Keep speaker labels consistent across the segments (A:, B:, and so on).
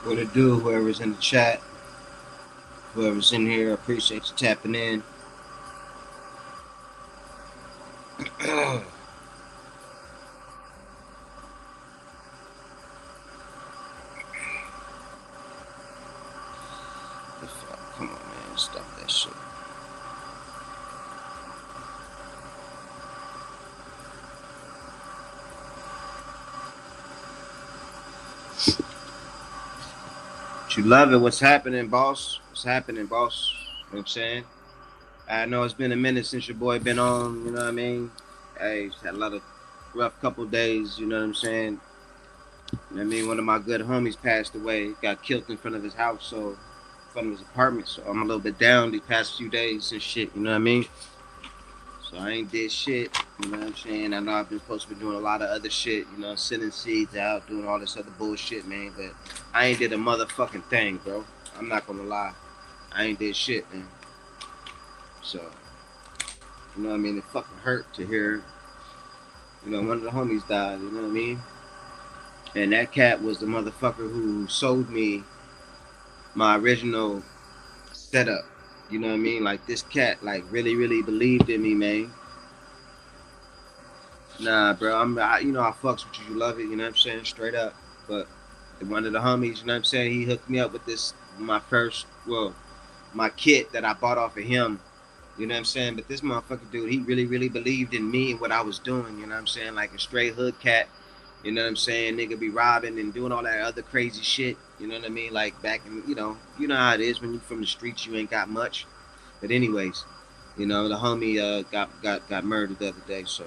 A: What it do, whoever's in the chat, whoever's in here, I appreciate you tapping in. The fuck? Come on, man. Stop that shit. But you love it. What's happening, boss? What's happening, boss? You know what I'm saying? I know it's been a minute since your boy been on, you know what I mean? Hey, had a lot of rough couple days, you know what I'm saying? You know what I mean? One of my good homies passed away, got killed in front of his house, so in front of his apartment, so I'm a little bit down these past few days and shit, you know what I mean? So I ain't did shit, you know what I'm saying? I know I've been supposed to be doing a lot of other shit, you know, sending seeds out, doing all this other bullshit, man, but I ain't did a motherfucking thing, bro. I'm not gonna lie. I ain't did shit, man. So, you know what I mean? It fucking hurt to hear, you know, one of the homies died, you know what I mean? And that cat was the motherfucker who sold me my original setup. You know what I mean? Like this cat, like really, really believed in me, man. Nah, bro, you know, I fucks with you. You love it. You know what I'm saying? Straight up. But one of the homies, you know what I'm saying? He hooked me up with this, my first, well, my kit that I bought off of him. You know what I'm saying? But this motherfucker dude, he really, really believed in me and what I was doing. You know what I'm saying? Like a straight hood cat. You know what I'm saying? Nigga be robbing and doing all that other crazy shit. You know what I mean? Like back in, you know how it is when you from the streets, you ain't got much. But anyways, you know, the homie got murdered the other day, so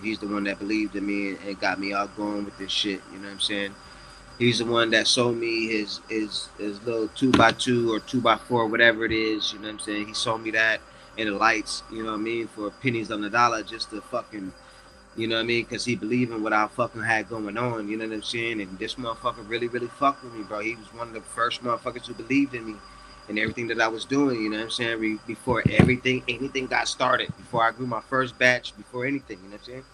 A: he's the one that believed in me and got me out going with this shit. You know what I'm saying? He's the one that sold me his little 2x2 or 2x4, whatever it is. You know what I'm saying? He sold me that and the lights. You know what I mean? For pennies on the dollar, just to fucking, you know what I mean? Because he believed in what I fucking had going on. You know what I'm saying? And this motherfucker really, really fucked with me, bro. He was one of the first motherfuckers who believed in me and everything that I was doing. You know what I'm saying? Before anything got started, before I grew my first batch, before anything. You know what I'm saying?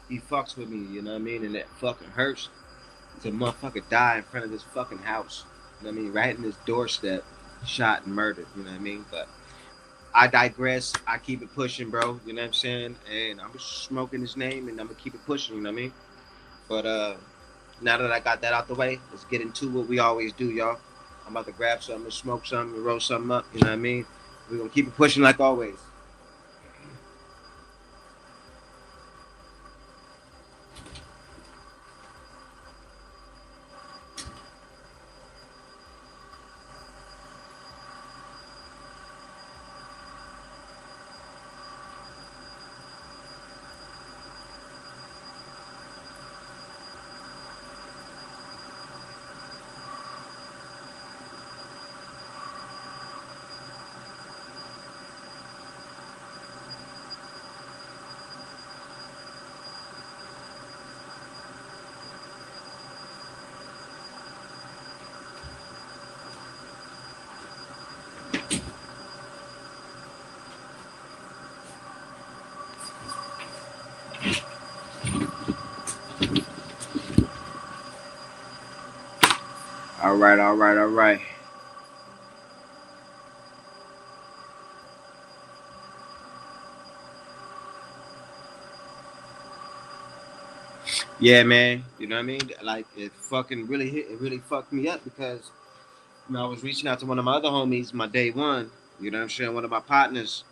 A: He fucks with me. You know what I mean? And that fucking hurts to motherfucker die in front of this fucking house. You know what I mean? Right in his doorstep, shot and murdered. You know what I mean? But I digress. I keep it pushing, bro. You know what I'm saying? And I'm smoking his name, and I'm gonna keep it pushing. You know what I mean? But now that I got that out the way, let's get into what we always do, y'all. I'm about to grab something, smoke something, roll something up. You know what I mean? We're gonna keep it pushing like always. All right, all right, all right. Yeah, man. You know what I mean? Like it fucking really hit. It really fucked me up because I was reaching out to one of my other homies, my day one. You know what I'm saying? One of my partners,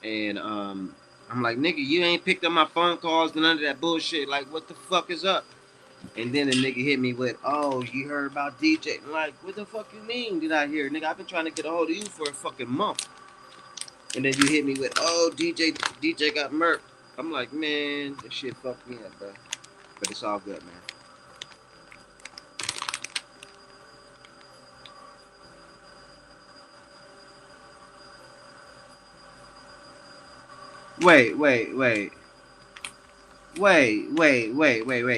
A: and I'm like, nigga, you ain't picked up my phone calls and none of that bullshit. Like, what the fuck is up? And then the nigga hit me with, oh, you heard about DJ? I'm like, what the fuck you mean? Did I hear, nigga? I've been trying to get a hold of you for a fucking month. And then you hit me with, oh, DJ got murked. I'm like, man, this shit fucked me up, bro. But it's all good, man. Wait, wait, wait. Wait.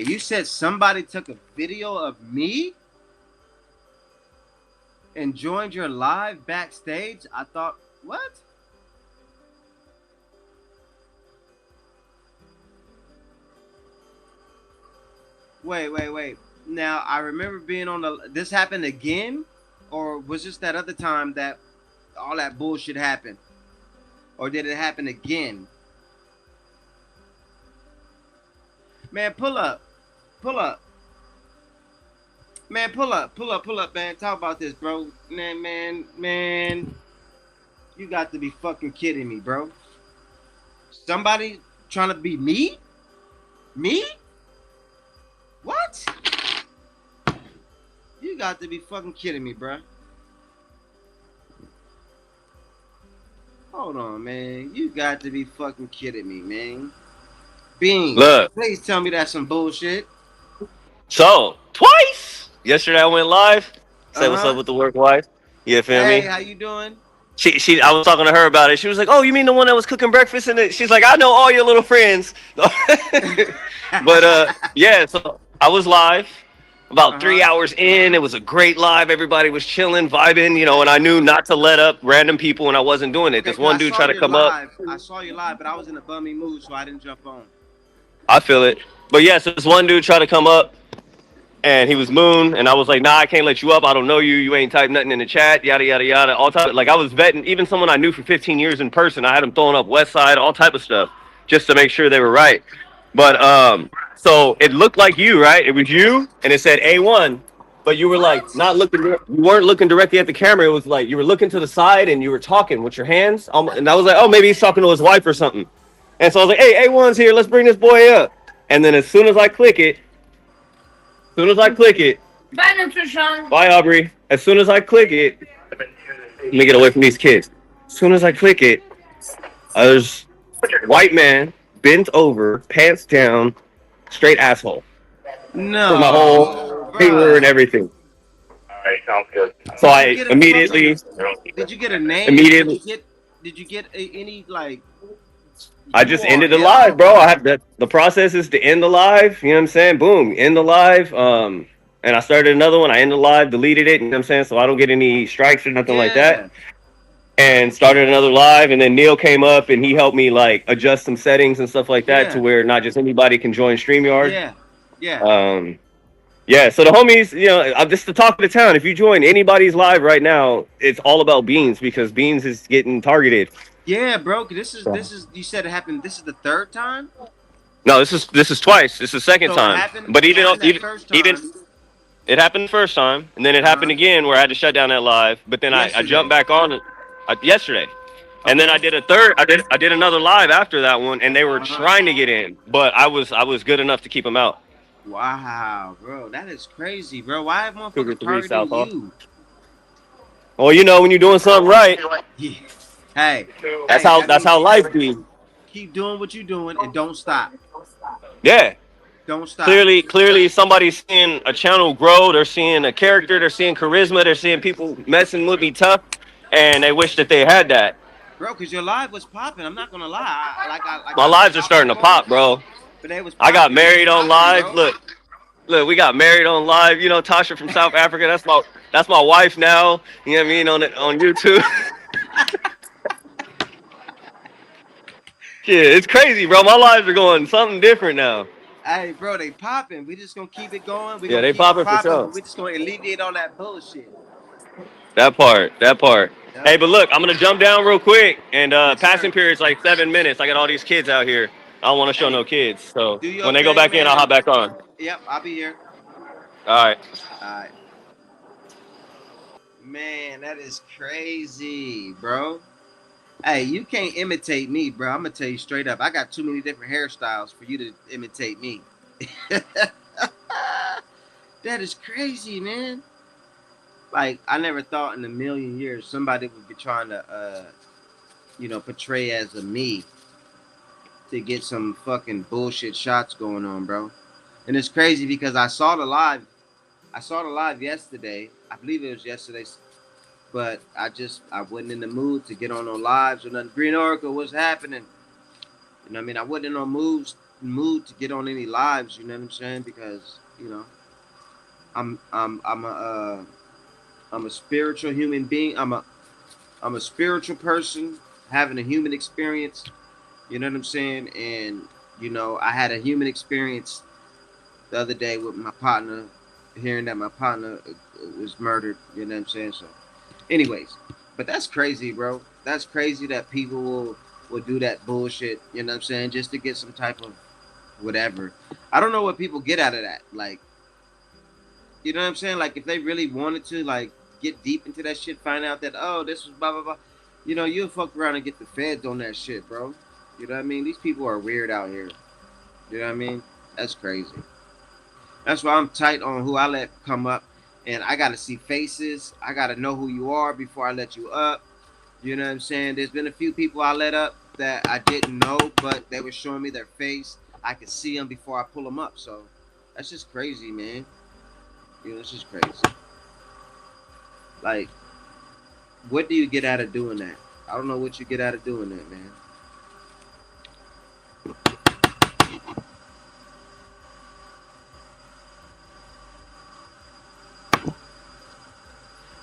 A: You said somebody took a video of me and joined your live backstage? I thought, what? Wait. Now, I remember being on the. This happened again? or was this that other time that all that bullshit happened, or did it happen again? Man, pull up, man, pull up, man. Talk about this, bro. Man. You got to be fucking kidding me, bro. Somebody trying to be me? Me? What? You got to be fucking kidding me, bro. Hold on, man. You got to be fucking kidding me, man. Beans,
B: Look,
A: please tell me that's some bullshit.
B: so twice yesterday I went live. Said what's up
A: Uh-huh.
B: with the work wife. You feel
A: Hey,
B: me?
A: how you doing?
B: I was talking to her about it. She was like, "Oh, you mean the one that was cooking breakfast?" And she's like, "I know all your little friends." But yeah. So I was live about three
A: Uh-huh.
B: hours in. It was a great live. Everybody was chilling, vibing, and I knew not to let up random people when I wasn't doing it.
A: Okay,
B: This
A: because
B: one dude tried to come up.
A: I saw you live, but I was in a bummy mood, so I didn't jump on.
B: I feel it. But yeah, so this one dude tried to come up. And he was Moon, and I was like, "Nah, I can't let you up. I don't know you. You ain't typed nothing in the chat. Yada yada yada. All type. Like I was vetting even someone I knew for 15 years in person. I had them throwing up West Side, all type of stuff, just to make sure they were right. But
A: Right.
B: so it looked like you, right? It was you, and it said A1, but you were like
A: What?
B: not looking. You weren't looking directly at the camera. It was like you were looking to the side and you were talking with your hands. And I was like, oh, maybe he's talking to his wife or something. And so I was like, hey, A1's here. Let's bring this boy up. And then as soon as I click it, Bye, Nutrition. Bye, Aubrey. As soon as I click it, let me get away from these kids. As soon as I click it, there's white man bent over, pants down, straight asshole for my whole
A: No,
B: finger and
A: bruh.
B: everything. So
A: Did you
B: I
A: get a
B: immediately,
A: fucking? Did you get a name?
B: immediately,
A: Did you get any like
B: I just ended the
A: URL?
B: live, bro. I have the process is to end the live. You know what I'm saying? Boom, end the live. And I started another one. I ended the live, deleted it. You know what I'm saying? So I don't get any strikes or nothing like that.
A: Yeah,
B: And started another live, and then Neil came up and he helped me like adjust some settings and stuff like that to
A: yeah,
B: where not just anybody can join StreamYard.
A: yeah, yeah,
B: Um, yeah, so the homies, I'm just the talk of the town. If you join anybody's live right now, it's all about Beans because Beans is getting targeted.
A: yeah, bro. This is. You said it happened. This is the third time.
B: No, this is twice. This is the second
A: So it
B: time.
A: happened.
B: But
A: It happened that
B: even
A: first
B: even
A: time.
B: it happened the first time, and then it
A: Uh
B: happened
A: huh.
B: again where I had to shut down that live. But then I jumped
A: Yesterday.
B: back on it yesterday, and then I
A: Okay.
B: did a third. I did another live after that one, and they were
A: Uh huh.
B: trying to get in, but I was good enough to keep them out.
A: Wow, bro, that is crazy, bro. Why is
B: Cougar
A: motherfucker
B: 3
A: targeting
B: South Hall.
A: you?
B: Well, when you're doing something right,
A: Yeah. Hey,
B: that's
A: hey,
B: how
A: that
B: that's
A: means
B: how life be.
A: keep doing what you're doing and don't stop.
B: Yeah.
A: Don't stop,
B: Clearly, somebody's seeing a channel grow. They're seeing a character. They're seeing charisma. They're seeing people messing with me tough, and they wish that they had that.
A: bro. Cause your live was popping. I'm not gonna lie.
B: My lives are
A: I
B: starting to
A: recall,
B: pop, bro.
A: but they was
B: I got
A: popping. They was
B: married on
A: popping,
B: live.
A: bro.
B: Look, we got married on live. Tasha from South Africa. That's my wife now. You know what I mean on YouTube. Shit, it's crazy, bro. My lives are going something different now.
A: Hey, bro, they popping. We just gonna keep it going. We
B: Yeah,
A: gonna
B: they
A: keep it
B: popping for
A: popping,
B: sure.
A: but we just gonna alleviate all that bullshit.
B: That part. Hey,
A: Yep.
B: but look, I'm gonna jump down real quick, and
A: Yes,
B: passing
A: sir.
B: period's like 7 minutes. I got all these kids out here. I don't want to show
A: Hey,
B: no kids. So
A: do your
B: when they go
A: thing,
B: back in,
A: man.
B: I'll hop
A: And
B: back on.
A: yep, I'll be here.
B: All right.
A: All right, man. That is crazy, bro. Hey, you can't imitate me, bro. I'm gonna tell you straight up. I got too many different hairstyles for you to imitate me. That is crazy, man. Like I never thought in a million years somebody would be trying to, portray as a me to get some fucking bullshit shots going on, bro. And it's crazy because I saw the live. I saw the live yesterday. I believe it was yesterday, but I wasn't in the mood to get on no lives or nothing. Green Oracle, what's happening? You know what I mean? I wasn't in no mood to get on any lives. You know what I'm saying? Because I'm I'm a spiritual human being. I'm a spiritual person having a human experience. You know what I'm saying? And I had a human experience the other day with my partner. hearing that my partner was murdered. You know what I'm saying? So, anyways, but that's crazy, bro. That's crazy that people will do that bullshit. You know what I'm saying? Just to get some type of whatever. I don't know what people get out of that. Like, you know what I'm saying? Like, if they really wanted to, like, get deep into that shit, find out that, oh, this was blah blah blah. You know, you'll fuck around and get the feds on that shit, bro. You know what I mean? These people are weird out here. You know what I mean? That's crazy. That's why I'm tight on who I let come up, and I gotta see faces. I gotta know who you are before I let you up. You know what I'm saying? There's been a few people I let up that I didn't know, but they were showing me their face. I could see them before I pull them up. So that's just crazy, man. You know, it's just crazy. Like, what do you get out of doing that? I don't know what you get out of doing that, man.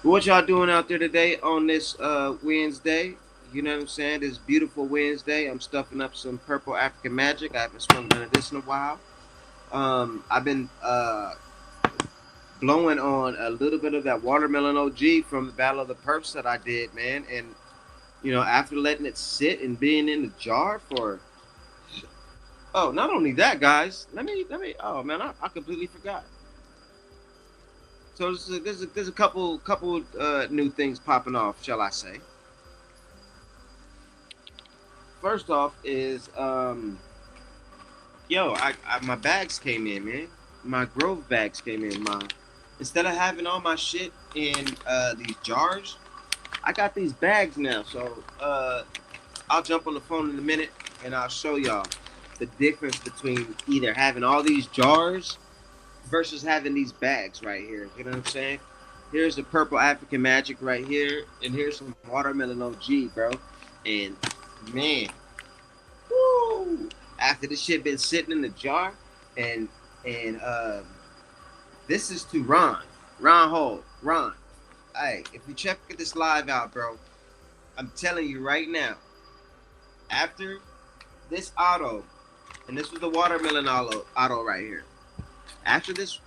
A: What y'all doing out there today on this Wednesday? You know what I'm saying? This beautiful Wednesday. I'm stuffing up some purple African magic. I haven't smoked none of this in a while. I've been blowing on a little bit of that watermelon OG from the Battle of the Perps that I did, man. And you know, after letting it sit and being in the jar for not only that, guys. Let me. Oh man, I completely forgot. So there's a couple new things popping off, shall I say? First off is yo, my bags came in, man. My Grove bags came in. My instead of having all my shit in these jars, I got these bags now. So I'll jump on the phone in a minute and I'll show y'all the difference between either having all these jars versus having these bags right here. You know what I'm saying? Here's the purple African magic right here, and here's some watermelon OG, bro. And man, woo! After this shit been sitting in the jar, and and this is to Ron Hole, Ron. Hey, if you check this live out, bro, I'm telling you right now, after this auto, and this was the watermelon auto right here. After this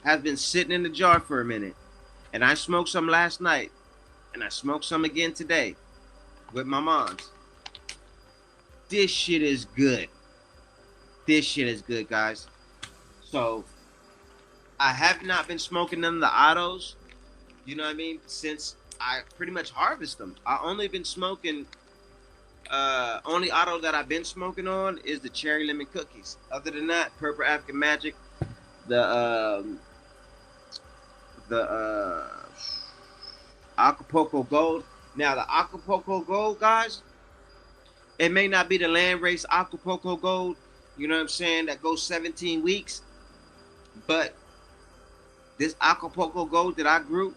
A: has been sitting in the jar for a minute, and I smoked some last night, and I smoked some again today with my mom's. This shit is good. This shit is good, guys. So I have not been smoking none of the autos, you know what I mean, since I pretty much harvest them. I only been smoking only auto that I've been smoking on is the cherry lemon cookies. Other than that, purple African magic, the Acapulco Gold. Now the Acapulco Gold, guys, it may not be the land race Acapulco Gold, you know what I'm saying, that goes 17 weeks, but this Acapulco Gold that I grew,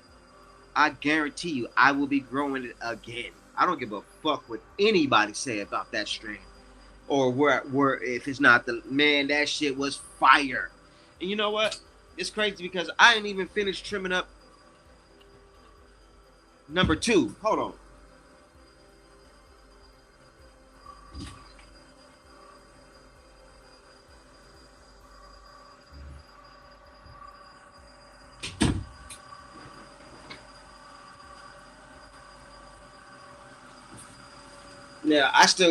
A: I guarantee you I will be growing it again. I don't give a fuck what anybody say about that strain. Or where if it's not the man, that shit was fire. And you know what? It's crazy because I didn't even finish trimming up number 2. Hold on. Yeah, I still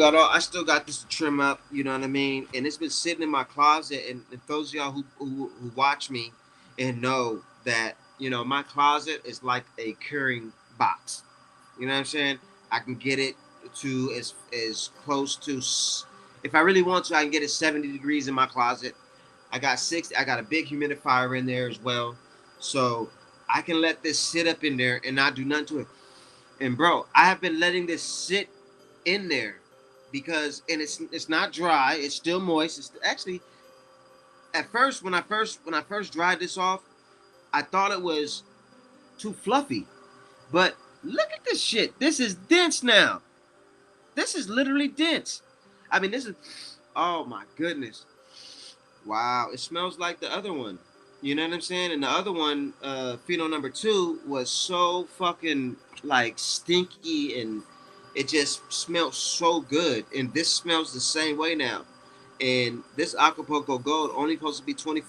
A: got this to trim up, you know what I mean? And it's been sitting in my closet, and those of y'all who watch me and know that, you know, my closet is like a curing box. You know what I'm saying? I can get it to as close to, if I really want to, I can get it 70 degrees in my closet. I got 60. I got a big humidifier in there as well. So I can let this sit up in there and not do nothing to it. And bro, I have been letting this sit in there because, and it's not dry, it's still moist. It's actually, at first when I first dried this off, I thought it was too fluffy, but look at this shit. This is dense now. This is literally dense. I mean, this is, oh my goodness, wow, it smells like the other one. You know what I'm saying? And the other one, Pheno number 2, was so fucking like stinky, and it just smelled so good. And this smells the same way now. And this Acapulco Gold only supposed to be 24%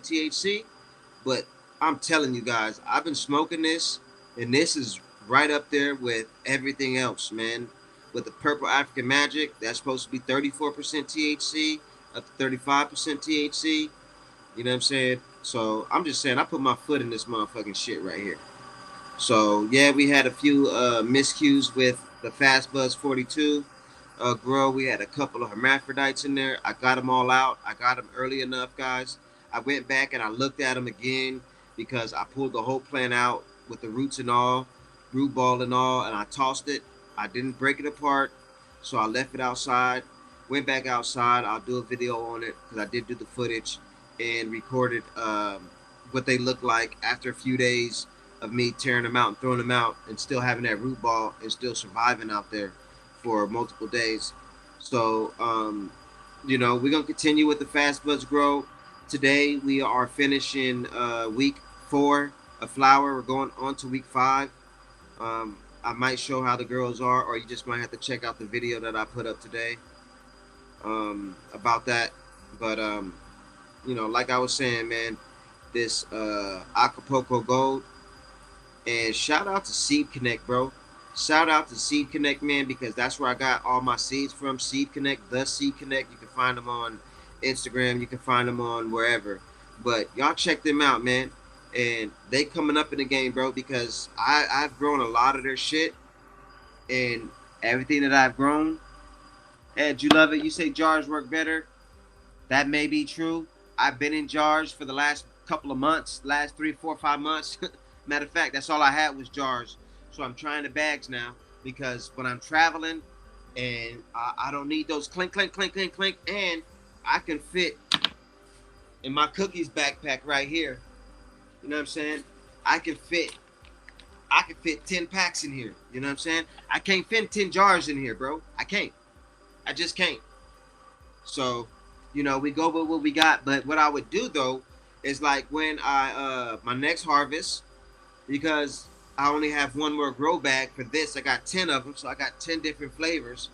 A: THC, but I'm telling you guys, I've been smoking this, and this is right up there with everything else, man. With the Purple African Magic, that's supposed to be 34% THC, up to 35% THC. You know what I'm saying? So I'm just saying, I put my foot in this motherfucking shit right here. So yeah, we had a few miscues with the Fast Buzz 42 grow. We had a couple of hermaphrodites in there. I got them all out. I got them early enough, guys. I went back and I looked at them again because I pulled the whole plant out with the roots and all, root ball and all, and I tossed it. I didn't break it apart, so I left it outside. Went back outside. I'll do a video on it because I did do the footage and recorded what they look like after a few days of me tearing them out and throwing them out and still having that root ball and still surviving out there for multiple days. So, we're going to continue with the Fast Buds Grow. Today, we are finishing week 4 of flower. We're going on to week 5. I might show how the girls are, or you just might have to check out the video that I put up today about that. But, like I was saying, man, this Acapulco Gold. And shout out to Seed Connect, bro. Shout out to Seed Connect, man, because that's where I got all my seeds from. Seed Connect, the Seed Connect. You can find them on Instagram. You can find them on wherever. But y'all check them out, man. And they coming up in the game, bro, because I've grown a lot of their shit. And everything that I've grown. Ed, you love it? You say jars work better? That may be true. I've been in jars for the last couple of months, last 3, 4, 5 months. Matter of fact, that's all I had was jars. So I'm trying the bags now because when I'm traveling and I don't need those clink, clink, clink, clink, clink, and I can fit in my cookies backpack right here. You know what I'm saying? I can fit 10 packs in here. You know what I'm saying? I can't fit 10 jars in here, bro. I can't. I just can't. So, we go with what we got. But what I would do though is like when I my next harvest, because I only have one more grow bag for this. I got 10 of them, so I got 10 different flavors.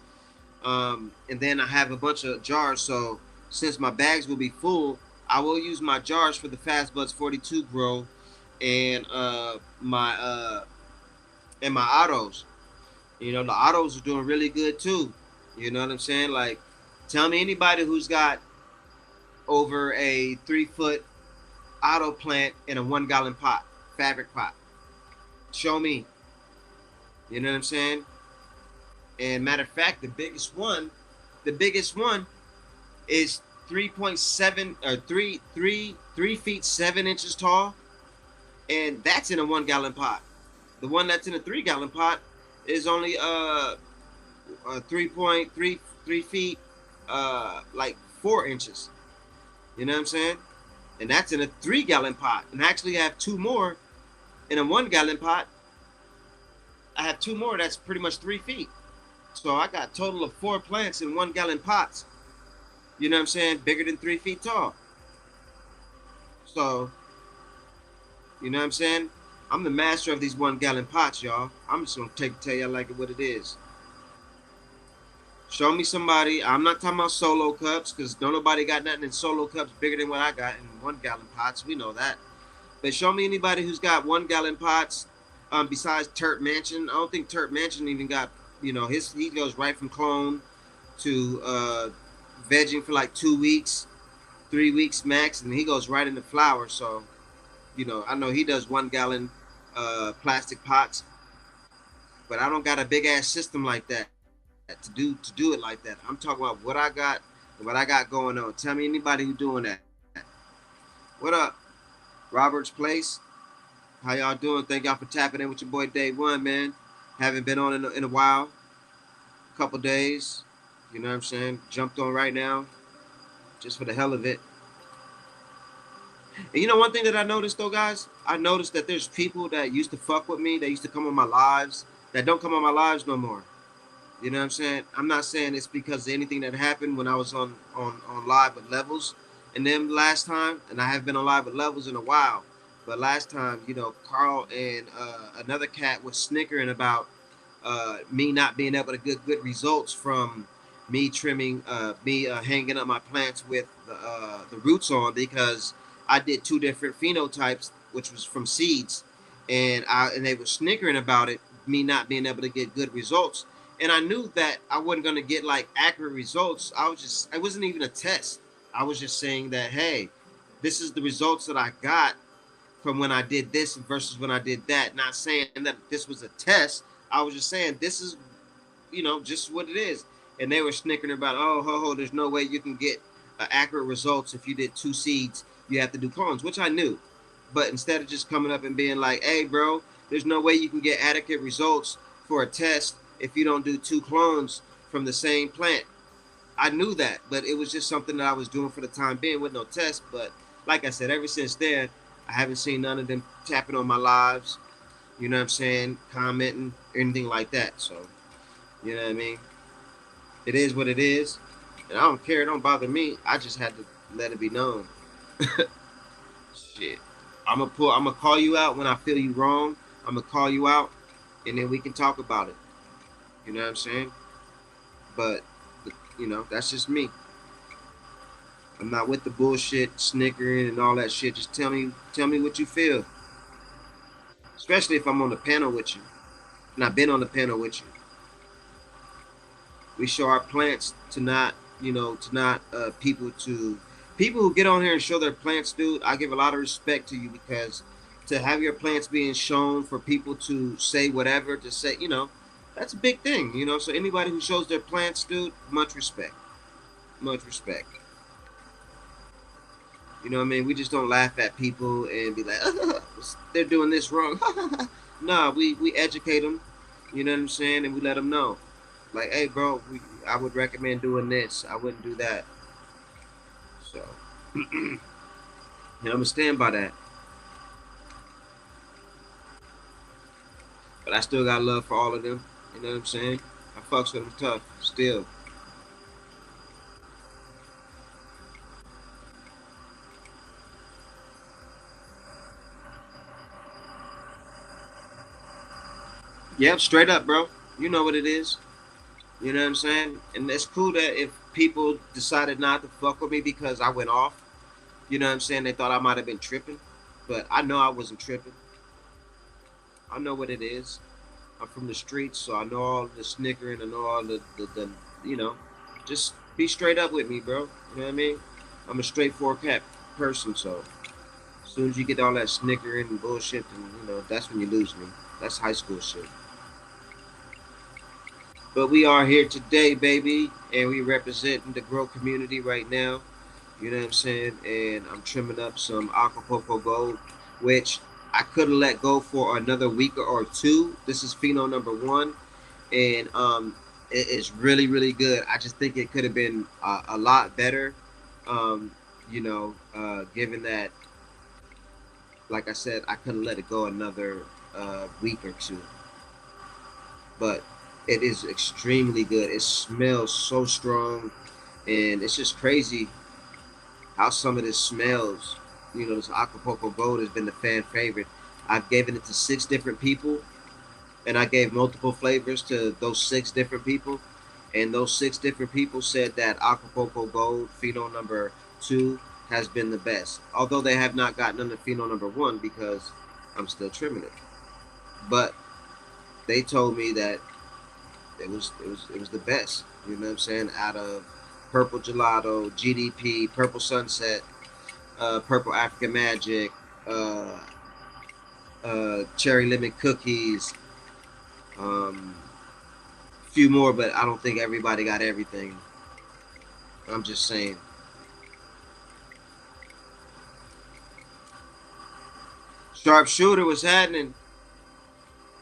A: And then I have a bunch of jars. So since my bags will be full, I will use my jars for the Fast Buds 42 grow and my autos. The autos are doing really good too. You know what I'm saying? Like, tell me anybody who's got over a 3-foot auto plant in a 1-gallon pot, fabric pot. Show me. You know what I'm saying? And matter of fact, the biggest one is 3.7 or 3 feet 7 inches tall, and that's in a 1-gallon pot. The one that's in a 3-gallon pot is only 3.3 feet like 4 inches. You know what I'm saying? And that's in a 3-gallon pot. And I actually have 2 more in a 1-gallon pot. I have 2 more that's pretty much 3 feet. So I got a total of 4 plants in 1-gallon pots. You know what I'm saying? Bigger than 3 feet tall. So, you know what I'm saying? I'm the master of these 1-gallon pots, y'all. I'm just gonna tell y'all like it what it is. Show me somebody. I'm not talking about solo cups, because don't nobody got nothing in solo cups bigger than what I got in 1-gallon pots. We know that. But show me anybody who's got 1-gallon pots besides Turp Mansion. I don't think Turp Mansion even got, he goes right from clone to vegging for like 2 weeks, 3 weeks max, and he goes right into flower. So, I know he does 1-gallon plastic pots, but I don't got a big ass system like that to do it like that. I'm talking about what I got and what I got going on. Tell me anybody who doing that. What up, Robert's Place? How y'all doing? Thank y'all for tapping in with your boy Day One, man. Haven't been on in a while, a couple days. You know what I'm saying? Jumped on right now, just for the hell of it. And one thing that I noticed though, guys, I noticed that there's people that used to fuck with me, that used to come on my lives, that don't come on my lives no more. You know what I'm saying? I'm not saying it's because of anything that happened when I was on live with Levels and them last time, and I have been on live with Levels in a while. But last time, Carl and another cat was snickering about me not being able to get good results from me trimming, hanging up my plants with the roots on, because I did 2 different phenotypes which was from seeds, and they were snickering about it, me not being able to get good results. And I knew that I wasn't gonna get like accurate results. It wasn't even a test. I was just saying that, hey, this is the results that I got from when I did this versus when I did that. Not saying that this was a test. I was just saying this is, just what it is. And they were snickering about, oh, there's no way you can get accurate results if you did two seeds. You have to do clones, which I knew. But instead of just coming up and being like, hey, bro, there's no way you can get adequate results for a test if you don't do two clones from the same plant. I knew that, but it was just something that I was doing for the time being with no test. But like I said, ever since then, I haven't seen none of them tapping on my lives, you know what I'm saying, commenting, anything like that. So, you know what I mean? It is what it is. And I don't care, it don't bother me. I just had to let it be known. Shit. I'm gonna call you out when I feel you wrong. I'm gonna call you out and then we can talk about it. You know what I'm saying? But that's just me. I'm not with the bullshit, snickering and all that shit. Just tell me what you feel. Especially if I'm on the panel with you. And I've been on the panel with you. We show our plants to not, to not people who get on here and show their plants, dude. I give a lot of respect to you because to have your plants being shown for people to say whatever to say, that's a big thing, So anybody who shows their plants, dude, much respect, much respect. You know what I mean? We just don't laugh at people and be like, they're doing this wrong. Nah, we educate them. You know what I'm saying? And we let them know. Like, hey, bro, I would recommend doing this. I wouldn't do that. So, I'm going to stand by that. But I still got love for all of them. You know what I'm saying? I fucks with them tough. Still. Yep, straight up, bro. You know what it is. You know what I'm saying? And it's cool that if people decided not to fuck with me because I went off, you know what I'm saying? They thought I might have been tripping. But I know I wasn't tripping. I know what it is. I'm from the streets, so I know all the snickering. I know all the you know, just be straight up with me, bro. You know what I mean? I'm a straightforward cat person, so as soon as you get all that snickering and bullshit, then, that's when you lose me. That's high school shit. But we are here today, baby, and we representing the grow community right now. You know what I'm saying? And I'm trimming up some Acapulco Gold, which I could have let go for another week or two. This is pheno number one, and it is really, really good. I just think it could have been a lot better. Um, given that, like I said, I could have let it go another week or two. But it is extremely good. It smells so strong, and it's just crazy how some of this smells. This Acapulco Gold has been the fan favorite. I've given it to 6 different people, and I gave multiple flavors to those 6 different people. And those 6 different people said that Acapulco Gold Pheno number 2 has been the best. Although they have not gotten under Pheno number 1 because I'm still trimming it. But they told me that it was the best. You know what I'm saying? Out of Purple Gelato, GDP, Purple Sunset, Purple African Magic, uh, Cherry Lemon Cookies, a few more, but I don't think everybody got everything. I'm just saying. Sharpshooter was happening.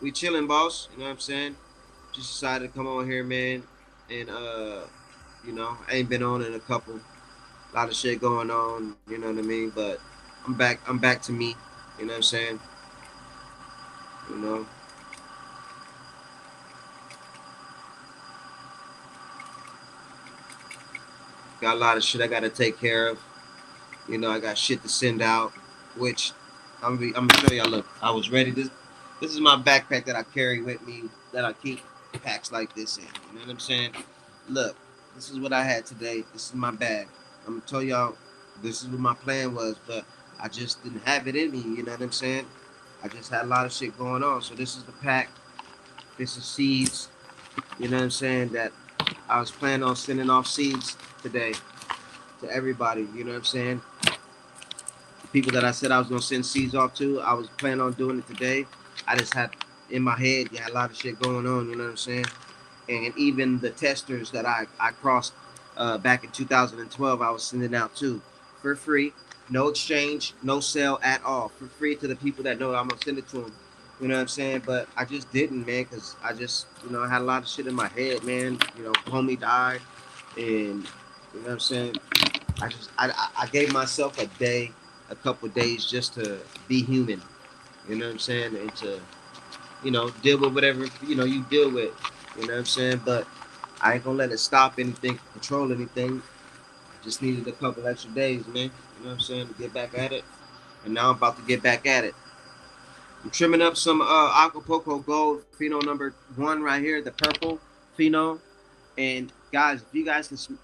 A: We chilling, boss. You know what I'm saying? Just decided to come on here, man, and I ain't been on in a couple. A lot of shit going on. You know what I mean? But I'm back. I'm back to me. You know what I'm saying? You know. Got a lot of shit I gotta take care of. I got shit to send out, which I'm gonna show y'all. Look, I was ready. This is my backpack that I carry with me that I keep packs like this in. You know what I'm saying? Look, this is what I had today. This is my bag. I'm gonna tell y'all this is what my plan was, but I just didn't have it in me. You know what I'm saying? I just had a lot of shit going on. So this is the pack. This is seeds. You know what I'm saying? That I was planning on sending off seeds today to everybody. You know what I'm saying? The people that I said I was gonna send seeds off to, I was planning on doing it today. I just had in my head, yeah, a lot of shit going on. You know what I'm saying? And even the testers that I crossed back in 2012, I was sending out too for free, no exchange, no sale at all, for free to the people that know I'm gonna send it to them. You know what I'm saying? But I just didn't, man, because I just, I had a lot of shit in my head, man. Homie died, and you know what I'm saying. I gave myself a day, a couple of days just to be human. You know what I'm saying, and to deal with whatever you deal with. You know what I'm saying? But I ain't gonna let it stop anything, control anything. I just needed a couple extra days, man. You know what I'm saying? To get back at it. And now I'm about to get back at it. I'm trimming up some Acapulco Gold Pheno number 1 right here, the purple Pheno. And guys, if you guys can,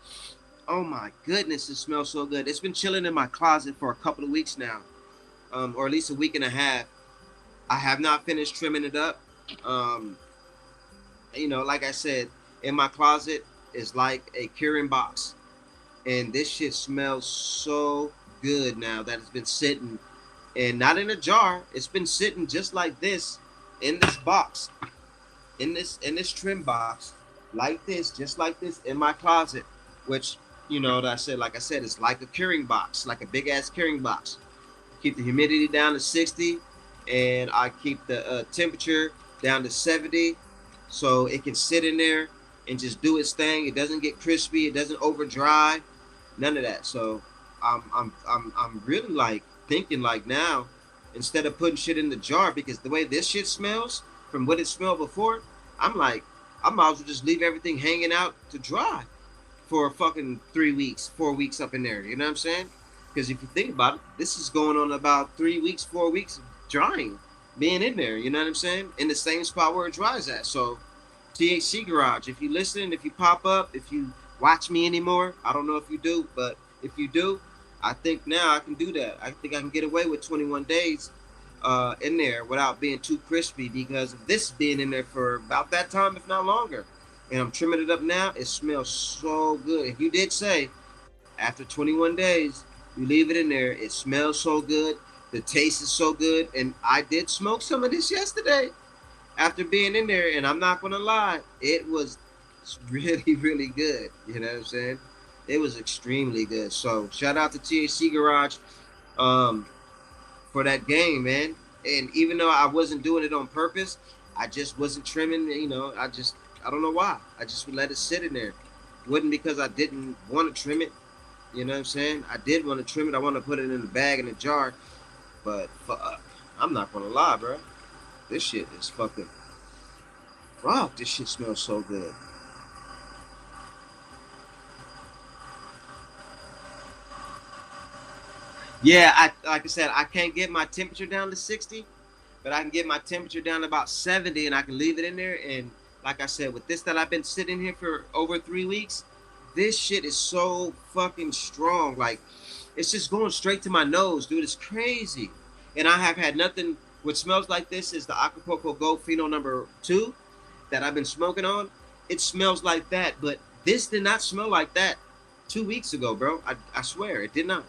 A: oh my goodness, it smells so good. It's been chilling in my closet for a couple of weeks now, or at least a week and a half. I have not finished trimming it up. Um, like I said, in my closet is like a curing box, and this shit smells so good now that it's been sitting, and not in a jar. It's been sitting just like this in this box, in this trim box, like this, just like this in my closet, which like I said, it's like a curing box, like a big ass curing box. Keep the humidity down to 60, and I keep the temperature down to 70, so it can sit in there and just do its thing. It doesn't get crispy. It doesn't over dry. None of that. So I'm really like thinking like now, instead of putting shit in the jar, because the way this shit smells from what it smelled before, I'm like, I might as well just leave everything hanging out to dry for fucking 3 weeks, 4 weeks up in there. You know what I'm saying? Because if you think about it, this is going on about 3 weeks, 4 weeks of drying, being in there. You know what I'm saying? In the same spot where it dries at. So, THC Garage, if you listen, if you pop up, if you watch me anymore, I don't know if you do, but if you do, I think now I can do that. I think I can get away with 21 days in there without being too crispy, because of this being in there for about that time, if not longer. And I'm trimming it up now. It smells so good. If you did say after 21 days you leave it in there, it smells so good. The taste is so good. And I did smoke some of this yesterday after being in there, and I'm not gonna lie, it was really, really good. You know what I'm saying? It was extremely good. So shout out to THC Garage um, for that game, man. And even though I wasn't doing it on purpose, I just wasn't trimming. I don't know why. I just would let it sit in there. It wasn't because I didn't want to trim it. You know what I'm saying? I did want to trim it. I want to put it in a bag in a jar. But fuck, I'm not gonna lie, bro. This shit is fucking. Fuck, this shit smells so good. Yeah, like I said, I can't get my temperature down to 60, but I can get my temperature down to about 70, and I can leave it in there. And like I said, with this that I've been sitting here for over 3 weeks, this shit is so fucking strong. Like, it's just going straight to my nose, dude. It's crazy. And I have had nothing. What smells like this is the Acapulco Gold Pheno number 2 that I've been smoking on. It smells like that, but this did not smell like that 2 weeks ago, bro. I swear, it did not.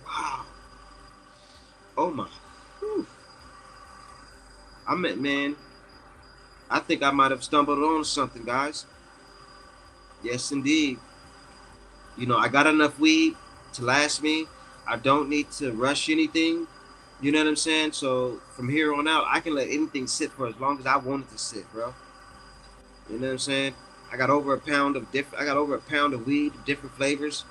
A: Wow. Oh my. Whew. Man, I think I might have stumbled on something, guys. Yes, indeed. I got enough weed to last me. I don't need to rush anything. You know what I'm saying? So from here on out, I can let anything sit for as long as I want it to sit, bro. You know what I'm saying? I got over a pound of weed, different flavors.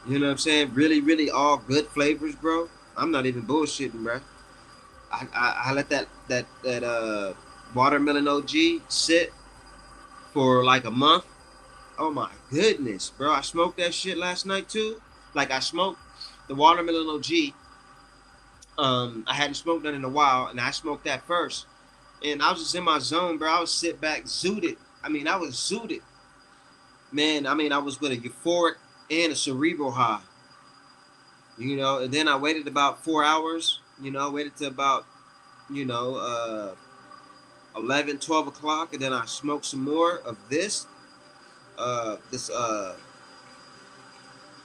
A: You know what I'm saying? Really, really all good flavors, bro. I'm not even bullshitting, bro. I let that watermelon OG sit for like a month. Oh my goodness, bro! I smoked that shit last night too. Like, I smoked the watermelon OG. I hadn't smoked that in a while, and I smoked that first. And I was just in my zone, bro. I was sit back, zooted. I was zooted, man. I was with a euphoric and a cerebral high. you know, and then I waited about 4 hours, you know, waited to about, you know, 11, 12 o'clock, and then I smoked some more of this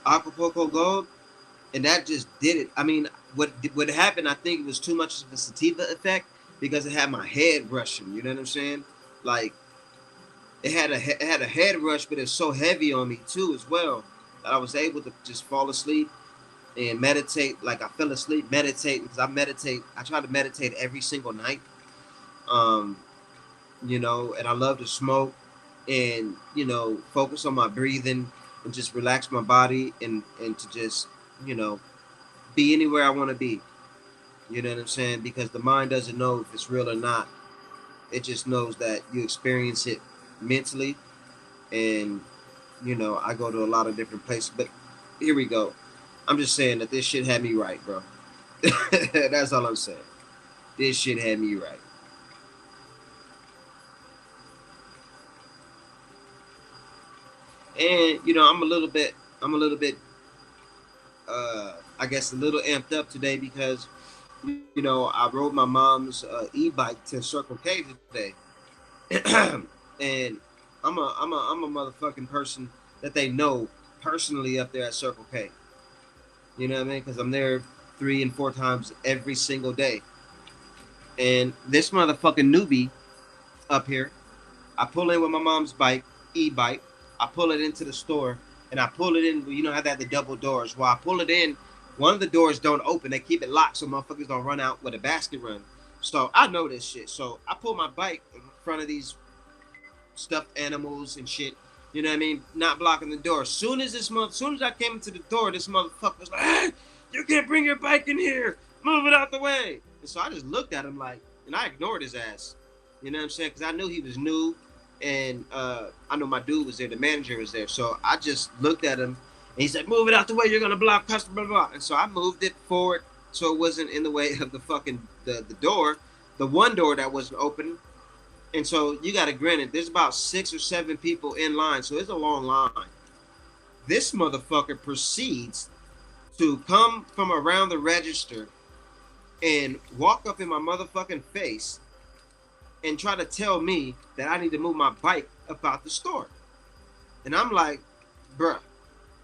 A: Acapulco Gold, and that just did it. I mean, what happened? I think it was too much of a sativa effect because it had my head rushing. You know what I'm saying? Like it had a head rush, but it's so heavy on me too as well that I was able to just fall asleep and meditate. Like I fell asleep meditating because I meditate. I try to meditate every single night. Um, you know, and I love to smoke and you know focus on my breathing and just relax my body and to just you know be anywhere I want to be. You know what I'm saying? Because the mind doesn't know if it's real or not. It just knows that you experience it mentally, and you know I go to a lot of different places. But here we go. I'm just saying that this shit had me right, bro. That's all I'm saying. This shit had me right. And you know I'm a little bit I guess a little amped up today because you know I rode my mom's e-bike to Circle K today. And I'm a motherfucking person that they know personally up there at Circle K. You know what I mean? Because I'm there 3 and 4 times every single day. And this motherfucking newbie up here, I pull in with my mom's bike, e-bike. I pull it into the store, and I pull it in. You know how they have the double doors. Well, I pull it in. One of the doors don't open. They keep it locked so motherfuckers don't run out with a basket run. So I know this shit. So I pull my bike in front of these stuffed animals and shit. You know what I mean? Not blocking the door. Soon as I came into the door, this motherfucker was like, "Hey, you can't bring your bike in here. Move it out the way." And so I just looked at him like, and I ignored his ass. You know what I'm saying? Because I knew he was new, and I know my dude was there. The manager was there. So I just looked at him, and he said, "Move it out the way. You're gonna block customer." Blah, blah. And so I moved it forward so it wasn't in the way of the fucking the door, the one door that wasn't open. And so you got to granted, there's about 6 or 7 people in line, so it's a long line. This motherfucker proceeds to come from around the register and walk up in my motherfucking face and try to tell me that I need to move my bike about the store. And I'm like, bruh,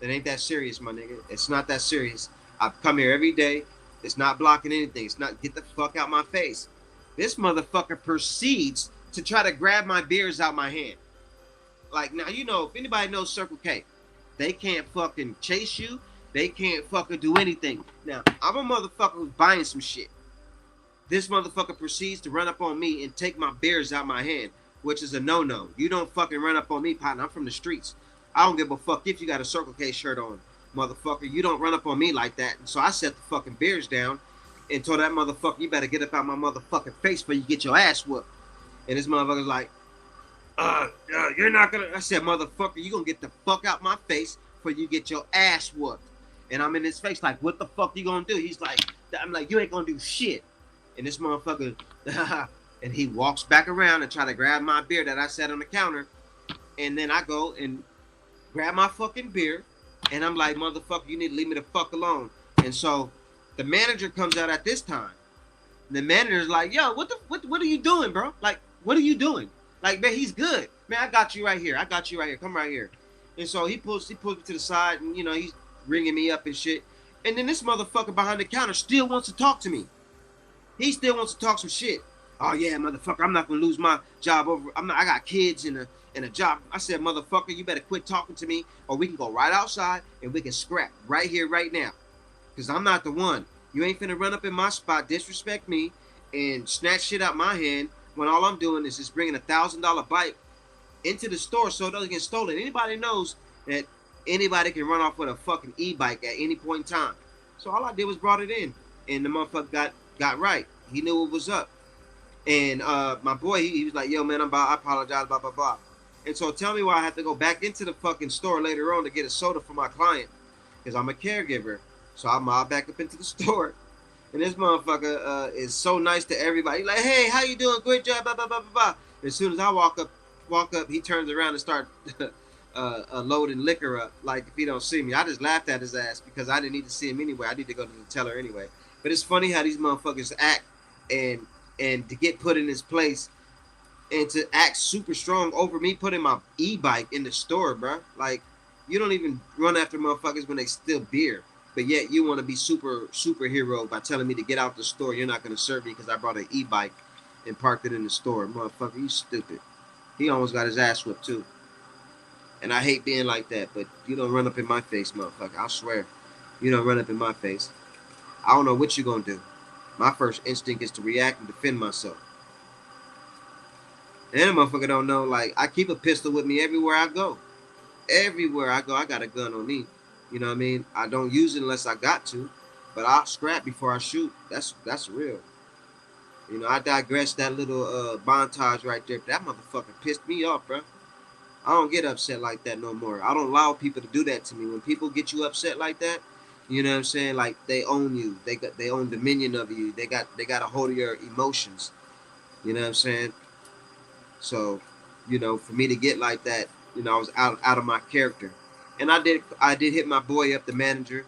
A: it ain't that serious, my nigga. It's not that serious. I come here every day. It's not blocking anything. It's not get the fuck out my face. This motherfucker proceeds to try to grab my beers out my hand. Like now, you know, if anybody knows Circle K, they can't fucking chase you. They can't fucking do anything. Now, I'm a motherfucker who's buying some shit. This motherfucker proceeds to run up on me and take my beers out my hand, which is a no-no. You don't fucking run up on me, partner. I'm from the streets. I don't give a fuck if you got a Circle K shirt on, motherfucker. You don't run up on me like that. And so I set the fucking beers down and told that motherfucker, you better get up out my motherfucking face before you get your ass whooped. And this motherfucker's like, you're not gonna. I said, motherfucker, you gonna get the fuck out my face before you get your ass whooped. And I'm in his face like, what the fuck you gonna do? He's like, I'm like, you ain't gonna do shit. And this motherfucker, and he walks back around and try to grab my beer that I set on the counter. And then I go and grab my fucking beer. And I'm like, motherfucker, you need to leave me the fuck alone. And so the manager comes out at this time. And the manager's like, yo, what are you doing, bro? Like, what are you doing? Like, man, he's good. Man, I got you right here. I got you right here. Come right here. And so he pulls me to the side and, you know, he's ringing me up and shit. And then this motherfucker behind the counter still wants to talk to me. He still wants to talk some shit. Oh yeah, motherfucker, I'm not gonna lose my job over. I got kids and a job. I said, motherfucker, you better quit talking to me, or we can go right outside and we can scrap right here, right now. Cause I'm not the one. You ain't finna run up in my spot, disrespect me, and snatch shit out my hand when all I'm doing is just bringing $1,000 bike into the store so it doesn't get stolen. Anybody knows that anybody can run off with a fucking e-bike at any point in time. So all I did was brought it in, and the motherfucker got right. He knew what was up. And my boy, he was like, yo, man, I apologize, blah, blah, blah. And so tell me why I have to go back into the fucking store later on to get a soda for my client. Because I'm a caregiver. So I mob back up into the store. And this motherfucker is so nice to everybody. He's like, hey, how you doing? Good job, blah, blah, blah, blah, blah. And as soon as I walk up, he turns around and start loading liquor up. Like if he don't see me, I just laughed at his ass because I didn't need to see him anyway. I need to go to the teller anyway. But it's funny how these motherfuckers act and and to get put in his place and to act super strong over me putting my e-bike in the store, bro. Like you don't even run after motherfuckers when they steal beer, but yet you want to be superhero by telling me to get out the store. You're not gonna serve me because I brought an e-bike and parked it in the store, motherfucker. You stupid. He almost got his ass whipped too. And I hate being like that, but you don't run up in my face, motherfucker. I swear. You don't run up in my face. I don't know what you're gonna do. My first instinct is to react and defend myself. And that motherfucker don't know, like, I keep a pistol with me everywhere I go. Everywhere I go, I got a gun on me. You know what I mean? I don't use it unless I got to, but I'll scrap before I shoot. That's real. You know, I digress that little montage right there. That motherfucker pissed me off, bro. I don't get upset like that no more. I don't allow people to do that to me. When people get you upset like that, you know what I'm saying? Like they own you. They own dominion of you. They got a hold of your emotions. You know what I'm saying? So, you know, for me to get like that, you know, I was out of my character. And I did hit my boy up, the manager,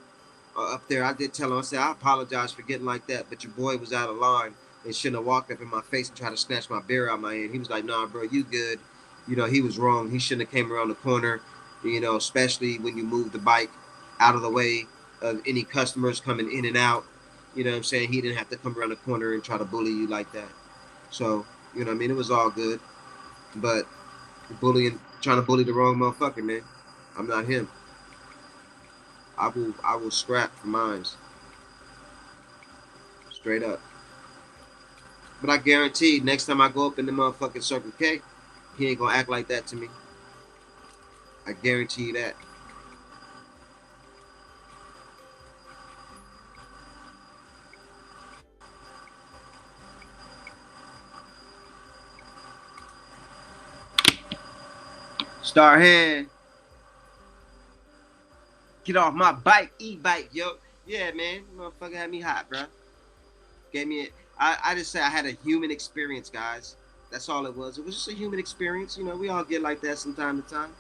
A: up there. I did tell him, I said, I apologize for getting like that, but your boy was out of line and shouldn't have walked up in my face and tried to snatch my beer out of my hand. He was like, nah, bro, you good. You know, he was wrong. He shouldn't have came around the corner, you know, especially when you move the bike out of the way of any customers coming in and out. You know what I'm saying? He didn't have to come around the corner and try to bully you like that. So, you know what I mean? It was all good. But trying to bully the wrong motherfucker, man. I'm not him. I will scrap for mines. Straight up. But I guarantee next time I go up in the motherfucking Circle K, he ain't gonna act like that to me. I guarantee you that. Starhand, get off my bike, e-bike, yo. Yeah, man, motherfucker had me hot, bro. Gave me it. I just say I had a human experience, guys. That's all it was. It was just a human experience. You know, we all get like that from time to time.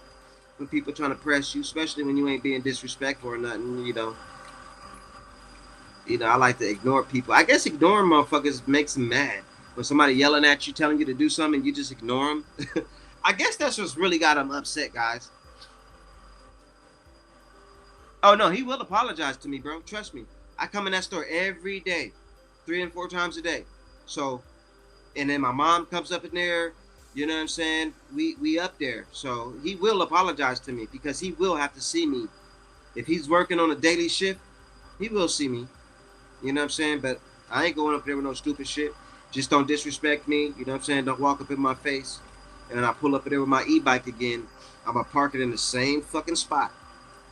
A: When people trying to press you, especially when you ain't being disrespectful or nothing, I like to ignore people. I guess ignoring motherfuckers makes them mad. When somebody yelling at you, telling you to do something, you just ignore them. I guess that's what's really got them upset, guys. Oh no, he will apologize to me, bro. Trust me. I come in that store every day, 3 and 4 times a day. So, and then my mom comes up in there. You know what I'm saying? We up there. So he will apologize to me because he will have to see me. If he's working on a daily shift, he will see me. You know what I'm saying? But I ain't going up there with no stupid shit. Just don't disrespect me. You know what I'm saying? Don't walk up in my face. And I pull up there with my e-bike again. I'm going to park it in the same fucking spot.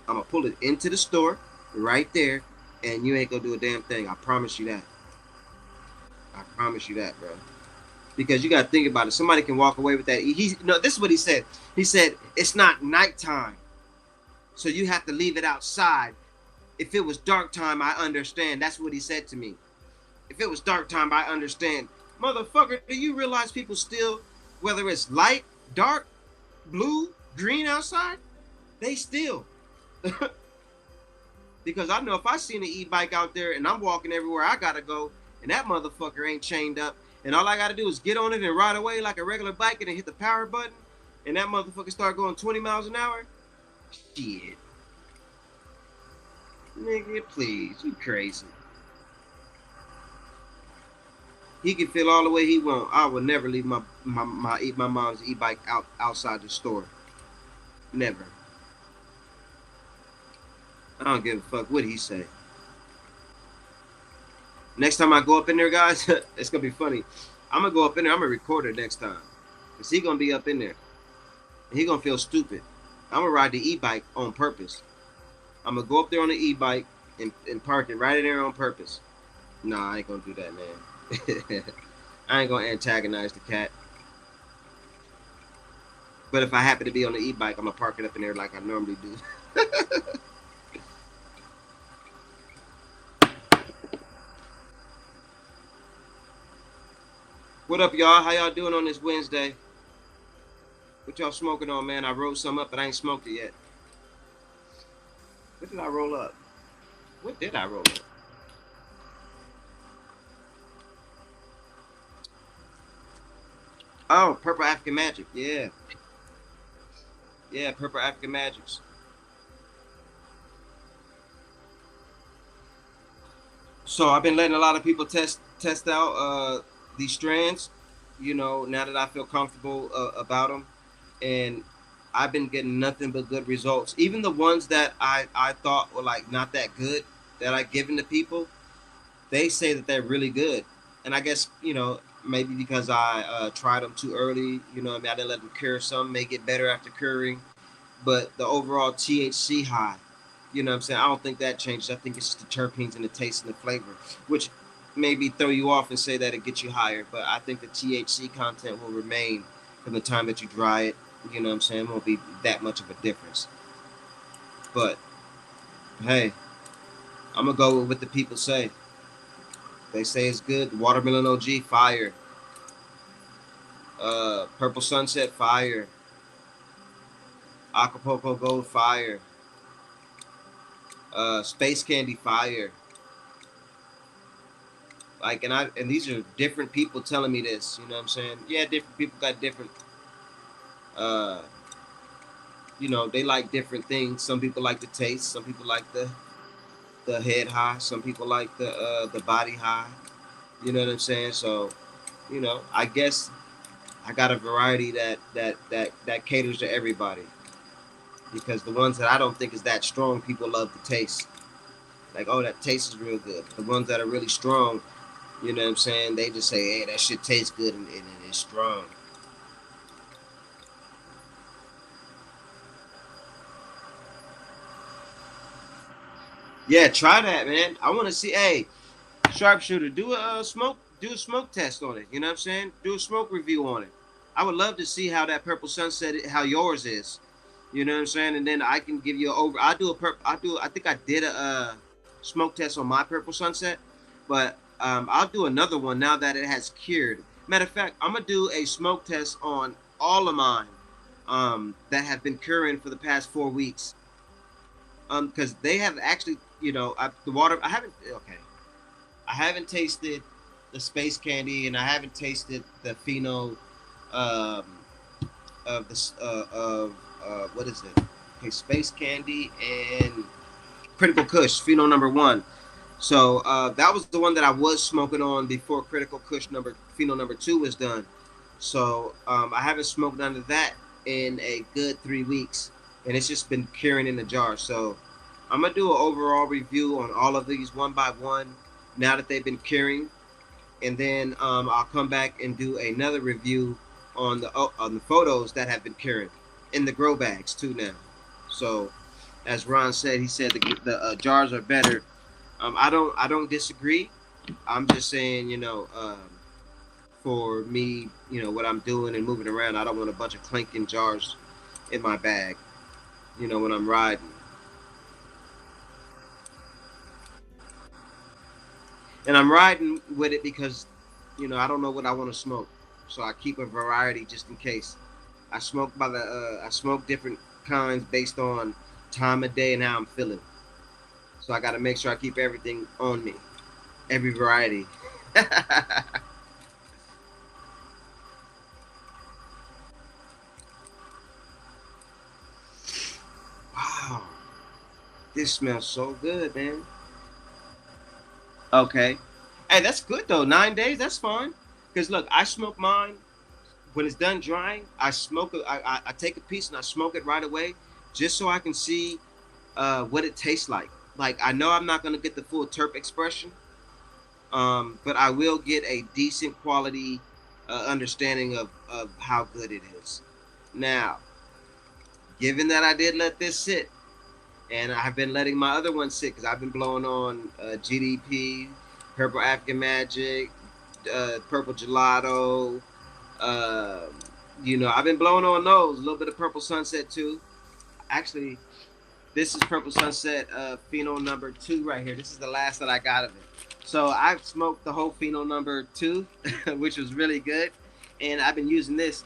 A: I'm going to pull it into the store right there. And you ain't going to do a damn thing. I promise you that. I promise you that, bro. Because you got to think about it. Somebody can walk away with that. This is what he said. He said, it's not nighttime. So you have to leave it outside. If it was dark time, I understand. That's what he said to me. If it was dark time, I understand. Motherfucker, do you realize people still, whether it's light, dark, blue, green outside, they still. Because I know if I seen an e-bike out there and I'm walking everywhere I gotta go, and that motherfucker ain't chained up, and all I gotta do is get on it and ride away like a regular bike and then hit the power button, and that motherfucker start going 20 miles an hour, shit. Nigga, please, you crazy. He can feel all the way he want. I would never leave my mom's e-bike outside the store. Never. I don't give a fuck what he say. Next time I go up in there, guys, it's gonna be funny. I'm gonna go up in there. I'm gonna record it next time, cause he gonna be up in there, and he gonna feel stupid. I'm gonna ride the e-bike on purpose. I'm gonna go up there on the e-bike and park it right in there on purpose. Nah, I ain't gonna do that, man. I ain't gonna antagonize the cat. But if I happen to be on the e-bike, I'm gonna park it up in there like I normally do. What up, y'all? How y'all doing on this Wednesday? What y'all smoking on, man? I rolled some up, but I ain't smoked it yet. What did I roll up? What did I roll up? Oh, Purple African Magic. Yeah. Yeah, Purple African Magics. So I've been letting a lot of people test out these strands. You know, now that I feel comfortable about them, and I've been getting nothing but good results. Even the ones that I thought were like not that good that I given to people, they say that they're really good. And I guess maybe because I tried them too early. I mean, I didn't let them cure. Some may get better after curing, but the overall THC high, what I'm saying? I don't think that changes. I think it's just the terpenes and the taste and the flavor, which maybe throw you off and say that it gets you higher. But I think the THC content will remain from the time that you dry it. You know what I'm saying? It won't be that much of a difference. But hey, I'm gonna go with what the people say. They say it's good. Watermelon OG, fire. Purple Sunset, fire. Acapulco Gold, fire. Space Candy, fire. Like, and these are different people telling me this. You know what I'm saying? Yeah, different people got different. Uh, they like different things. Some people like the taste. Some people like the head high. Some people like the body high. You know what I'm saying? So, I guess I got a variety that caters to everybody. Because the ones that I don't think is that strong, people love the taste. Like, oh, that taste is real good. The ones that are really strong, you know what I'm saying? They just say, hey, that shit tastes good and it's strong. Yeah, try that, man. I want to see. Hey, sharpshooter, do a smoke test on it. You know what I'm saying? Do a smoke review on it. I would love to see how that purple sunset, how yours is. You know what I'm saying? And then I can give you an over. I think I did a smoke test on my purple sunset, but I'll do another one now that it has cured. Matter of fact, I'm gonna do a smoke test on all of mine that have been curing for the past 4 weeks. Because they have actually, the water. I haven't. Okay, I haven't tasted the space candy, and I haven't tasted the pheno um, of this what is it? Okay, space candy and critical Kush pheno number one. So that was the one that I was smoking on before critical Kush pheno number two was done. So I haven't smoked none of that in a good 3 weeks, and it's just been curing in the jar. So I'm gonna do an overall review on all of these one by one now that they've been curing, and then I'll come back and do another review on the photos that have been curing in the grow bags too now. So as Ron said, he said the jars are better. I don't disagree. I'm just saying, for me, what I'm doing and moving around, I don't want a bunch of clinking jars in my bag, when I'm riding. And I'm riding with it because, I don't know what I want to smoke, so I keep a variety just in case. I smoke different kinds based on time of day and how I'm feeling. So I got to make sure I keep everything on me, every variety. Wow, this smells so good, man. Okay. Hey, that's good though. 9 days, that's fine. Cause look, I smoke mine when it's done drying. I smoke it. I take a piece and I smoke it right away, just so I can see what it tastes like. Like I know I'm not gonna get the full terp expression, but I will get a decent quality understanding of how good it is. Now, given that I did let this sit, and I've been letting my other ones sit because I've been blowing on GDP, Purple African Magic, Purple Gelato. Uh, I've been blowing on those. A little bit of Purple Sunset too. Actually, this is Purple Sunset Pheno number two right here. This is the last that I got of it. So I've smoked the whole Pheno number two, which was really good, and I've been using this,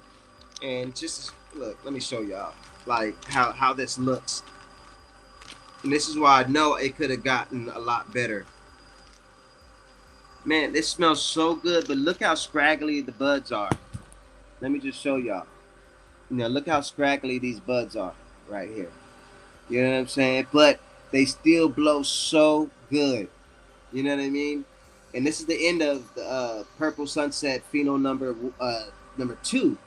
A: and just Look, let me show y'all like how this looks. And this is why I know it could have gotten a lot better. Man, this smells so good, but look how scraggly the buds are. Let me just show y'all. Look how scraggly these buds are right here. You know what I'm saying? But they still blow so good. You know what I mean? And this is the end of the Purple Sunset Pheno number 2.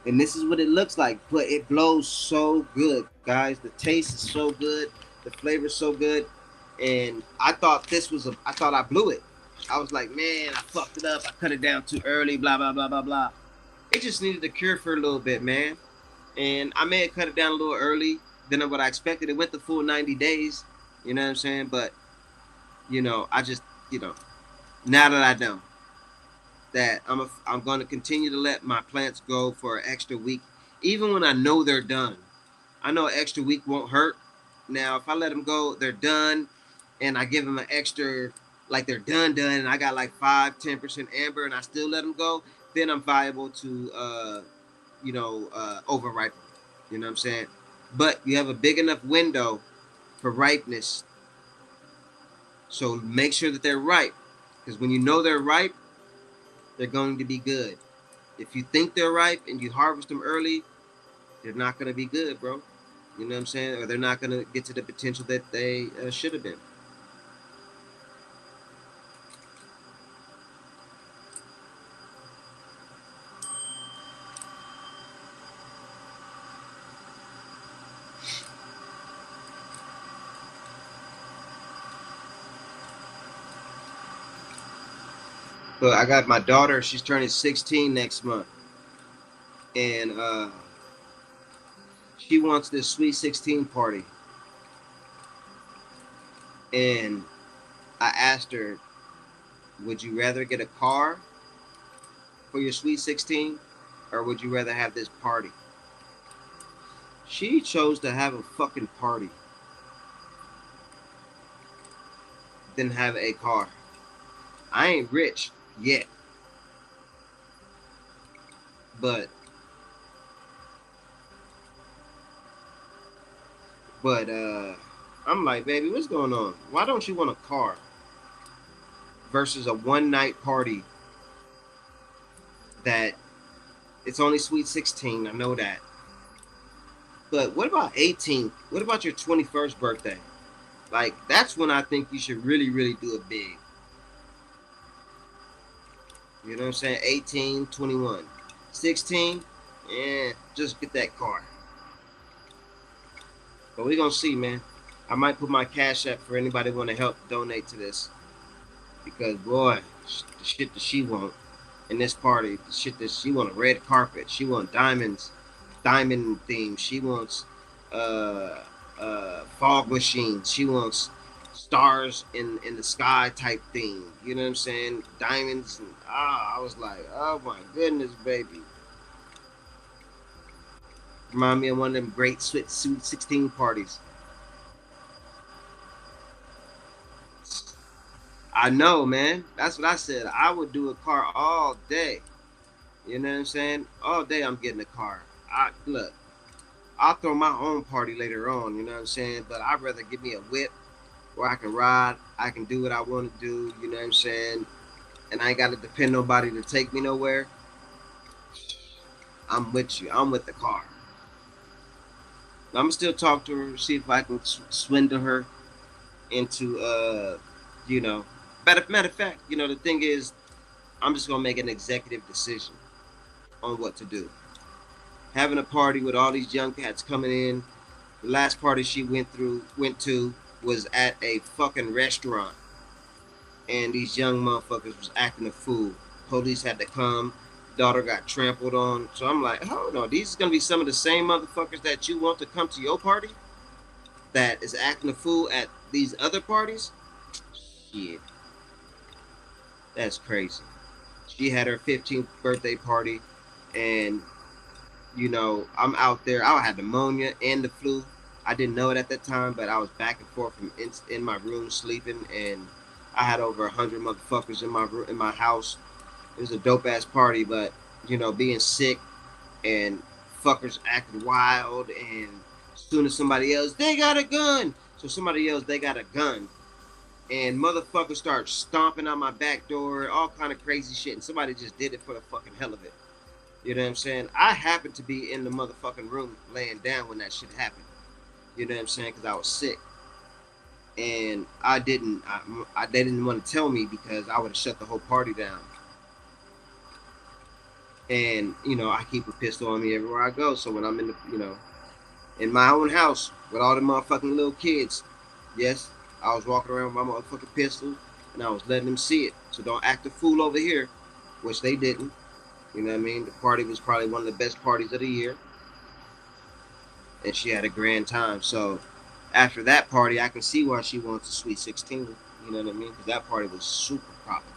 A: And this is what it looks like. But it blows so good, guys. The taste is so good. The flavor is so good. And I thought I thought I blew it. I was like, man, I fucked it up. I cut it down too early, blah, blah, blah, blah, blah. It just needed to cure for a little bit, man. And I may have cut it down a little early than what I expected. It went the full 90 days. You know what I'm saying? But, I just, now that I know that I'm going to continue to let my plants go for an extra week, even when I know they're done. I know an extra week won't hurt. Now, if I let them go, they're done, and I give them an extra, like they're done, and I got like 5-10% amber, and I still let them go, then I'm viable to, overripen. You know what I'm saying? But you have a big enough window for ripeness, so make sure that they're ripe, because when you know they're ripe, they're going to be good. If you think they're ripe and you harvest them early, they're not going to be good, bro. You know what I'm saying? Or they're not going to get to the potential that they should have been. But I got my daughter. She's turning 16 next month. And she wants this sweet 16 party. And I asked her, would you rather get a car for your sweet 16, or would you rather have this party? She chose to have a fucking party than have a car. I ain't rich yet, but I'm like, baby, what's going on? Why don't you want a car versus a one night party that it's only sweet 16? I know that. But what about 18th? What about your 21st birthday? Like, that's when I think you should really, really do it big. You know what I'm saying? 18, 21. 16, just get that car. But we're going to see, man. I might put my cash up for anybody want to help donate to this. Because, boy, the shit that she want in this party, the shit that she want a red carpet. She want diamonds, diamond theme. She wants fog machines. She wants stars in the sky type thing. You know what I'm saying? Diamonds. And, I was like, oh, my goodness, baby. Remind me of one of them great Sweet 16 parties. I know, man. That's what I said. I would do a car all day. You know what I'm saying? All day I'm getting a car. Look, I'll throw my own party later on, you know what I'm saying? But I'd rather give me a whip where I can ride, I can do what I want to do, you know what I'm saying? And I ain't got to depend on nobody to take me nowhere. I'm with you. I'm with the car. I'm gonna still talk to her, see if I can swindle her into, matter of fact, the thing is, I'm just gonna make an executive decision on what to do. Having a party with all these young cats coming in. The last party she went to was at a fucking restaurant, and these young motherfuckers was acting a fool. Police had to come. Daughter got trampled on. So I'm like, hold on, these is gonna be some of the same motherfuckers that you want to come to your party that is acting a fool at these other parties? Shit. That's crazy. She had her 15th birthday party, and I'm out there. I had pneumonia and the flu. I didn't know it at that time, but I was back and forth from in my room sleeping, and I had over 100 motherfuckers in my house. It was a dope ass party, but being sick and motherfuckers acted wild, and as soon as somebody yells, they got a gun. So somebody yells, they got a gun, and motherfuckers start stomping on my back door, all kind of crazy shit, and somebody just did it for the fucking hell of it. You know what I'm saying? I happened to be in the motherfucking room laying down when that shit happened. You know what I'm saying? Because I was sick, and they didn't want to tell me because I would have shut the whole party down. And I keep a pistol on me everywhere I go. So when I'm in my own house with all the motherfucking little kids, yes, I was walking around with my motherfucking pistol, and I was letting them see it. So don't act a fool over here, which they didn't. You know what I mean? The party was probably one of the best parties of the year, and she had a grand time. So after that party, I can see why she wants a sweet 16. You know what I mean? Because that party was super popular.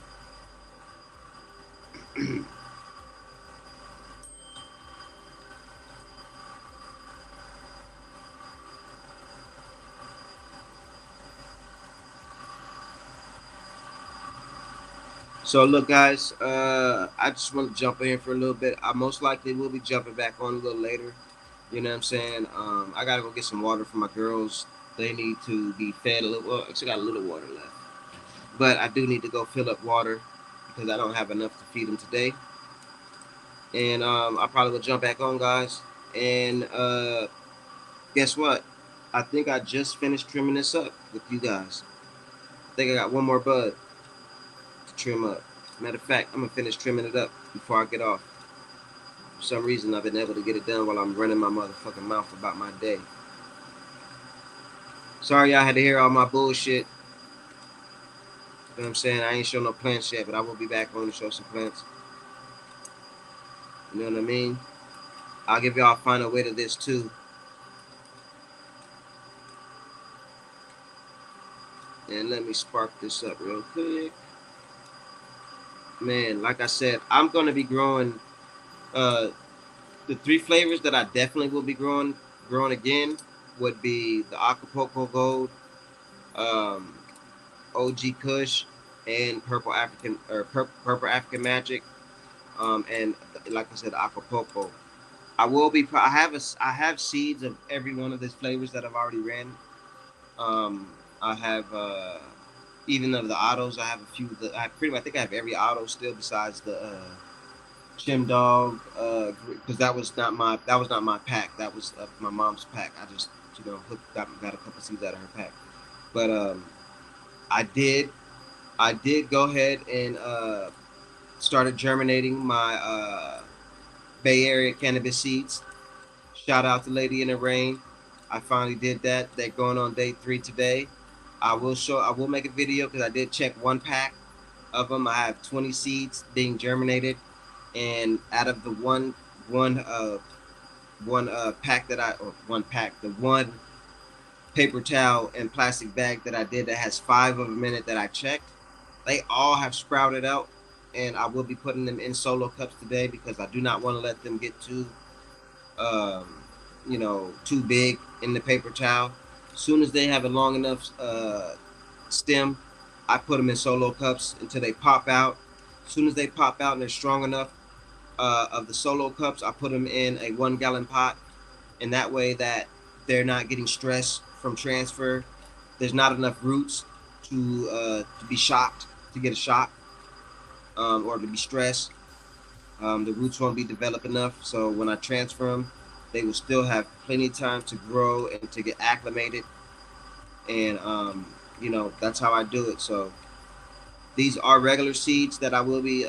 A: So look, guys, I just want to jump in here for a little bit. I most likely will be jumping back on a little later. You know what I'm saying? I gotta go get some water for my girls. They need to be fed a little. Well, actually, got a little water left, but I do need to go fill up water because I don't have enough to feed them today. And I probably will jump back on, guys. And guess what? I think I just finished trimming this up with you guys. I think I got one more bud to trim up. Matter of fact, I'm gonna finish trimming it up before I get off. For some reason, I've been able to get it done while I'm running my motherfucking mouth about my day. Sorry y'all had to hear all my bullshit. You know what I'm saying? I ain't show no plants yet, but I will be back on to show some plants. You know what I mean? I'll give y'all a final way to this too. And let me spark this up real quick. Man, like I said, I'm gonna be growing the 3 flavors that I definitely will be growing again would be the Acapulco Gold, um, OG Kush, and Purple African Magic, and like I said, Acapulco. I have seeds of every one of these flavors that I've already ran. I have even of the autos. I have a few. I think I have every auto still besides the Chim Dog, because that was not my pack. That was my mom's pack. I just got a couple seeds out of her pack. But I did go ahead and started germinating my Bay Area cannabis seeds. Shout out to Lady in the Rain. I finally did that. They're going on day 3 today. I will make a video because I did check one pack of them. I have 20 seeds being germinated, and out of the one pack the one paper towel and plastic bag that I did that has 5 of them in it that I checked, they all have sprouted out, and I will be putting them in solo cups today because I do not want to let them get too too big in the paper towel. As soon as they have a long enough stem, I put them in solo cups until they pop out. As soon as they pop out and they're strong enough of the solo cups, I put them in a 1-gallon pot, and that way that they're not getting stressed from transfer. There's not enough roots to be shocked, to get a shock, or to be stressed. The roots won't be developed enough, so when I transfer them, they will still have plenty of time to grow and to get acclimated. And that's how I do it. So these are regular seeds that I will be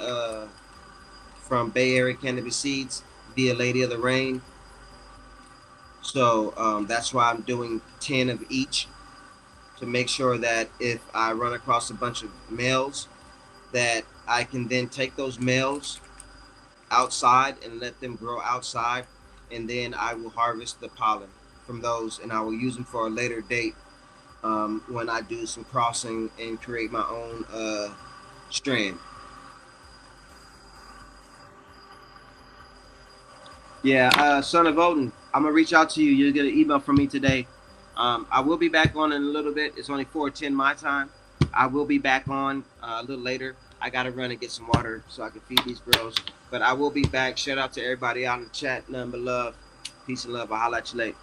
A: from Bay Area Cannabis Seeds via Lady of the Rain. So that's why I'm doing 10 of each, to make sure that if I run across a bunch of males, that I can then take those males outside and let them grow outside, and then I will harvest the pollen from those, and I will use them for a later date when I do some crossing and create my own strand. Yeah, Son of Odin, I'm gonna reach out to you. You'll get an email from me today. I will be back on in a little bit. It's only 4:10 my time. I will be back on a little later. I gotta run and get some water so I can feed these girls. But I will be back. Shout out to everybody out in the chat. Nothing but love. Peace and love. I'll holla at you later.